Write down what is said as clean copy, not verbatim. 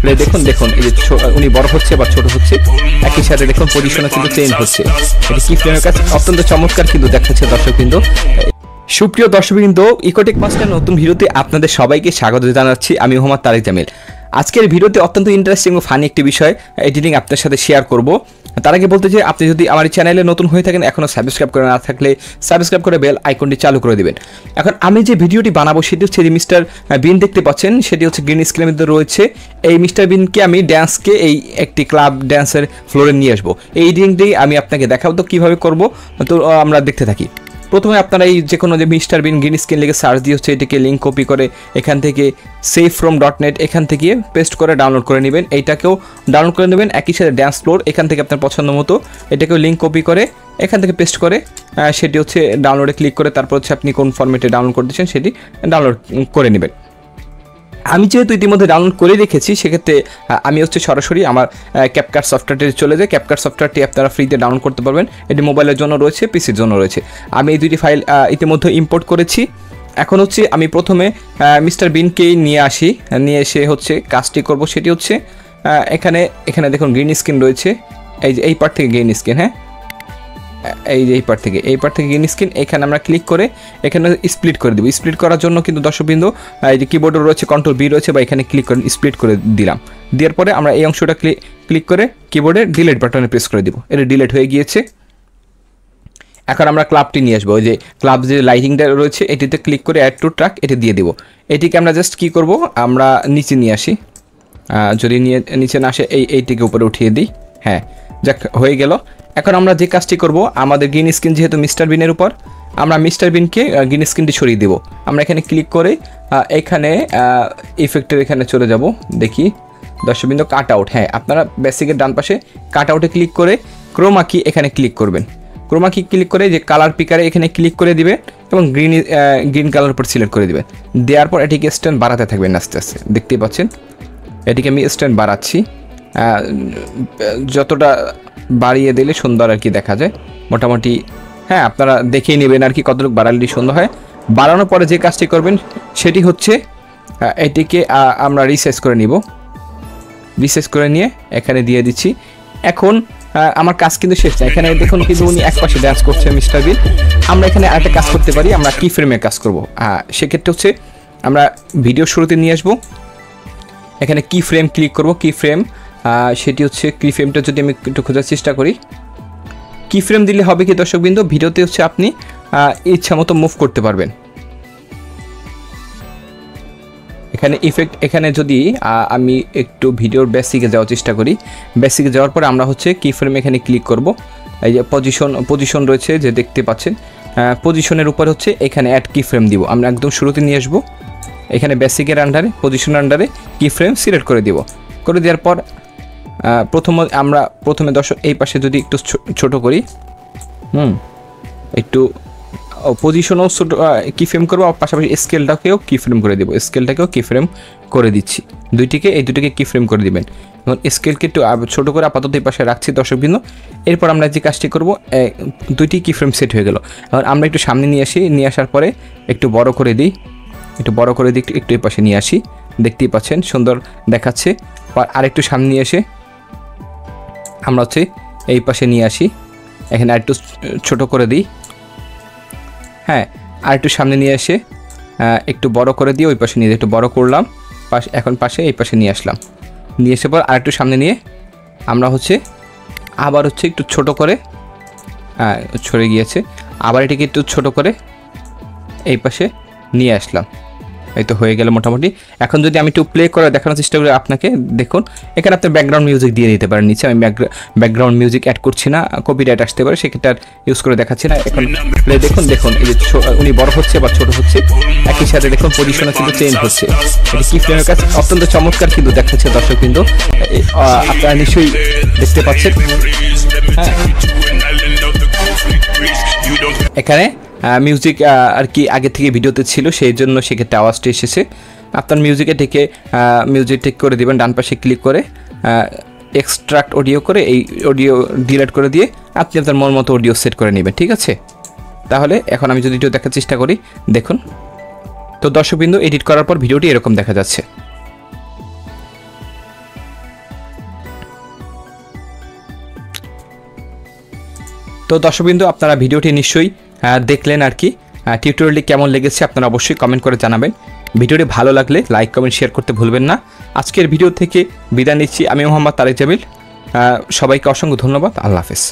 Play দেখুন এই যে উনি বড় হচ্ছে বা ছোট হচ্ছে, একই সাথে দেখুন পজিশনও কিন্তু চেঞ্জ হচ্ছে। এটা কি ফ্রেমের কাছে অত্যন্ত চমৎকার কিন্তু দেখাচ্ছে দর্শকবৃন্দ। সুপ্রিয় দর্শকবৃন্দ, ইকোটেক মাস্টার নতুন ভিডিওতে আপনাদের সবাইকে স্বাগত জানাচ্ছি। আমি মোহাম্মদ তারেক জামিল। আজকের ভিডিওতে অত্যন্ত ইন্টারেস্টিং ও ফানি একটি বিষয় এডিটিং আপনার সাথে শেয়ার করব। তার আগে বলতে চাই, আপনি যদি আমার চ্যানেলে নতুন হয়ে থাকেন, এখনও সাবস্ক্রাইব করে না থাকলে সাবস্ক্রাইব করে বেল আইকনটি চালু করে দিবেন। এখন আমি যে ভিডিওটি বানাবো সেটি হচ্ছে যে মিস্টার বিন দেখতে পাচ্ছেন, সেটি হচ্ছে গ্রিন স্ক্রিনের মধ্যে রয়েছে। এই মিস্টার বিনকে আমি ড্যান্সকে এই একটি ক্লাব ড্যান্সের ফ্লোরে নিয়ে আসবো। এই এডিটিংটি আমি আপনাকে দেখাবো, তো কীভাবে করবো তো আমরা দেখতে থাকি। প্রথমে আপনারা এই যে কোনো যে মিস্টার বিন গ্রিন স্ক্রিন লিখে সার্চ দিয়ে হচ্ছে এটিকে লিঙ্ক কপি করে এখান থেকে savefrom.net এখান থেকে পেস্ট করে ডাউনলোড করে নেবেন। এইটাকেও ডাউনলোড করে নেবেন, একই সাথে ড্যান্স ফ্লোর এখান থেকে আপনার পছন্দ মতো এটাকেও লিঙ্ক কপি করে এখান থেকে পেস্ট করে সেটি হচ্ছে ডাউনলোডে ক্লিক করে তারপর হচ্ছে আপনি কোন ফরম্যাটে ডাউনলোড করতেছেন সেটি ডাউনলোড করে নেবেন। আমি যেহেতু ইতিমধ্যে ডাউনলোড করে রেখেছি, সেক্ষেত্রে আমি হচ্ছে সরাসরি আমার ক্যাপকাট সফটওয়্যারটি চলে যাই। ক্যাপকাট সফটওয়্যারটি আপনারা ফ্রিতে ডাউনলোড করতে পারবেন। এটি মোবাইলের জন্য রয়েছে, পিসির জন্য রয়েছে। আমি এই দুইটি ফাইল ইতিমধ্যে ইম্পোর্ট করেছি। এখন হচ্ছে আমি প্রথমে মিস্টার বিনকেই নিয়ে আসি, নিয়ে এসে হচ্ছে কাজটি করব। সেটি হচ্ছে এখানে দেখুন গ্রিন স্ক্রিন রয়েছে, এই যে এই পার্ট থেকে গ্রিন স্ক্রিন, হ্যাঁ এই যে এই পার্ট থেকে গ্রিন স্ক্রিন, এখানে আমরা ক্লিক করে এখানে স্প্লিট করে দেবো। স্প্লিট করার জন্য কিন্তু দর্শকবৃন্দ এই যে কিবোর্ডে রয়েছে কন্ট্রোল বি রয়েছে, বা এখানে ক্লিক করে স্প্লিট করে দিলাম। দেওয়ার পরে আমরা এই অংশটা ক্লিক করে কিবোর্ডে ডিলিট বাটনে প্রেস করে দিব। এটা ডিলিট হয়ে গিয়েছে। এখন আমরা ক্লাবটি নিয়ে আসবো। ওই যে ক্লাব যে লাইটিংটা রয়েছে এটিতে ক্লিক করে অ্যাড টু ট্র্যাক এটি দিয়ে দিব। এটিকে আমরা জাস্ট কী করব, আমরা নিচে নিয়ে আসি। যদি নিচে না আসে এইটিকে উপরে উঠিয়ে দিই। হ্যাঁ, যাক হয়ে গেল। এখন আমরা যে কাজটি করব, আমাদের গ্রিন স্ক্রিন যেহেতু মিস্টার বিনের উপর, আমরা মিস্টার বিনকে গ্রিন স্ক্রিনটি সরিয়ে দেব। আমরা এখানে ক্লিক করে এখানে ইফেক্টের এখানে চলে যাব। দেখি দর্শকবৃন্দ, কাট আউট, হ্যাঁ আপনারা বেসিকের ডান পাশে কাট আউটে ক্লিক করে ক্রোমা কি এখানে ক্লিক করবেন। ক্রোমা কি ক্লিক করে যে কালার পিকারে এখানে ক্লিক করে দিবে এবং গ্রিন কালার উপর সিলেক্ট করে দিবেন। দেওয়ার পর এটিকে স্ট্যান্ড বাড়াতে থাকবেন আস্তে আস্তে। দেখতেই পাচ্ছেন এটিকে আমি স্ট্যান্ড বাড়াচ্ছি। যতটা বাড়িয়ে দিলে সুন্দর আর কি দেখা যায় মোটামুটি। হ্যাঁ, আপনারা দেখেই নেবেন আর কি কতটুকু বাড়ালে সুন্দর হয়। বাড়ানোর পরে যে কাজটি করবেন সেটি হচ্ছে এটিকে আমরা রিসাইজ করে নিব। রিসাইজ করে নিয়ে এখানে দিয়ে দিচ্ছি। এখন আমার কাজ কিন্তু শেষ না। এখানে দেখুন কিন্তু উনি একপাশে ড্যান্স করছে মিস্টার বিন। আমরা এখানে আরেকটা কাজ করতে পারি, আমরা কি ফ্রেমে কাজ করব। সেক্ষেত্রে হচ্ছে আমরা ভিডিও শুরুতে নিয়ে আসবো, এখানে কি ফ্রেম ক্লিক করব। কি ফ্রেম সেটি হচ্ছে কি ফ্রেমটা যদি আমি একটু খোঁজার চেষ্টা করি, কি ফ্রেম দিলে হবে কি দর্শকবৃন্দ, ভিডিওতে হচ্ছে আপনি ইচ্ছা মতো মুভ করতে পারবেন। এখানে ইফেক্ট, এখানে যদি আমি একটু ভিডিওর বেসিকে যাওয়ার চেষ্টা করি, বেসিকে যাওয়ার পরে আমরা হচ্ছে কি ফ্রেম এখানে ক্লিক করব। এই যে পজিশন রয়েছে যে দেখতে পাচ্ছেন, পজিশনের উপর হচ্ছে এখানে অ্যাড কি ফ্রেম দিব। আমরা একদম শুরুতে নিয়ে আসবো। এখানে বেসিকের আন্ডারে পজিশনের আন্ডারে কি ফ্রেম সিলেক্ট করে দিব। করে দেওয়ার পর আমরা প্রথমে দর্শক এই পাশে যদি একটু ছোট করি, একটু পজিশনও ছোটো কি ফ্রেম করবো, পাশাপাশি স্কেলটাকেও কি ফ্রেম করে দেবো। স্কেলটাকেও কি ফ্রেম করে দিচ্ছি। এই দুটিকে কি ফ্রেম করে দিবেন। এবং স্কেলকে একটু ছোটো করে আপাতত এই পাশে রাখছি দর্শকবৃন্দ। এরপর আমরা যে কাজটি করব, দুইটি কি ফ্রেম সেট হয়ে গেল। এখন আমরা একটু সামনে নিয়ে আসি, নিয়ে আসার পরে একটু বড় করে দিই, একটু এই পাশে নিয়ে আসি। দেখতেই পাচ্ছেন সুন্দর দেখাচ্ছে। আর একটু সামনে নিয়ে এসে আমরা হচ্ছে এই পাশে নিয়ে আসি, এখানে আর একটু ছোটো করে দিই। হ্যাঁ, আর একটু সামনে নিয়ে এসে একটু বড় করে দিয়ে ওই পাশে নিয়ে একটু বড় করলাম। এখন পাশে এই পাশে নিয়ে আসলাম। নিয়ে এসে পর আর একটু সামনে নিয়ে আমরা হচ্ছে আবার হচ্ছে একটু ছোট করে, ছড়ে গিয়েছে, আবার এটিকে একটু ছোট করে এই পাশে নিয়ে আসলাম। এই তো হয়ে গেল মোটামুটি। এখন যদি আমি একটু প্লে করে দেখানোর চেষ্টা করি আপনাকে, দেখুন এখানে আপনি ব্যাকগ্রাউন্ড মিউজিক দিয়ে দিতে পারেন নিচে। আমি ব্যাকগ্রাউন্ড মিউজিক অ্যাড করছি না, কপিরাইট আসতে পারে, সেক্ষেত্রে ইউজ করে দেখাচ্ছি না। এখন প্লে দেখুন এই যে উনি বড় হচ্ছে বা ছোট হচ্ছে, একই সাথে দেখুন পজিশনও কিন্তু চেঞ্জ হচ্ছে। এটি কি ফ্রেমের কাছে অত্যন্ত চমৎকার কিন্তু দেখাচ্ছে দর্শক, কিন্তু আপনারা নিশ্চয়ই দেখতে পাচ্ছেন। হ্যাঁ, এখানে মিউজিক আর কি আগে থেকে ভিডিওতে ছিল, সেই জন্য সেক্ষেত্রে আওয়াজটি এসেছে। আপনার মিউজিকে থেকে মিউজিক ঠিক করে দেবেন, ডান পাশে ক্লিক করে এক্সট্রাক্ট অডিও করে এই অডিও ডিলিট করে দিয়ে আপনি আপনার মন মতো অডিও সেট করে নেবেন। ঠিক আছে, তাহলে এখন আমি যদি একটু দেখার চেষ্টা করি, দেখুন তো দর্শকবৃন্দ এডিট করার পর ভিডিওটি এরকম দেখা যাচ্ছে। তো দর্শকবৃন্দ আপনারা ভিডিওটি নিশ্চয়ই দেখলেন আর কি। টিউটোরিয়ালটি কেমন লেগেছে আপনারা অবশ্যই কমেন্ট করে জানাবেন। ভিডিওটি ভালো লাগলে লাইক কমেন্ট শেয়ার করতে ভুলবেন না। আজকের ভিডিও থেকে বিদায় নিচ্ছি আমি মোহাম্মদ তারেক জামিল। সবাইকে অসংখ্য ধন্যবাদ। আল্লাহ হাফেজ।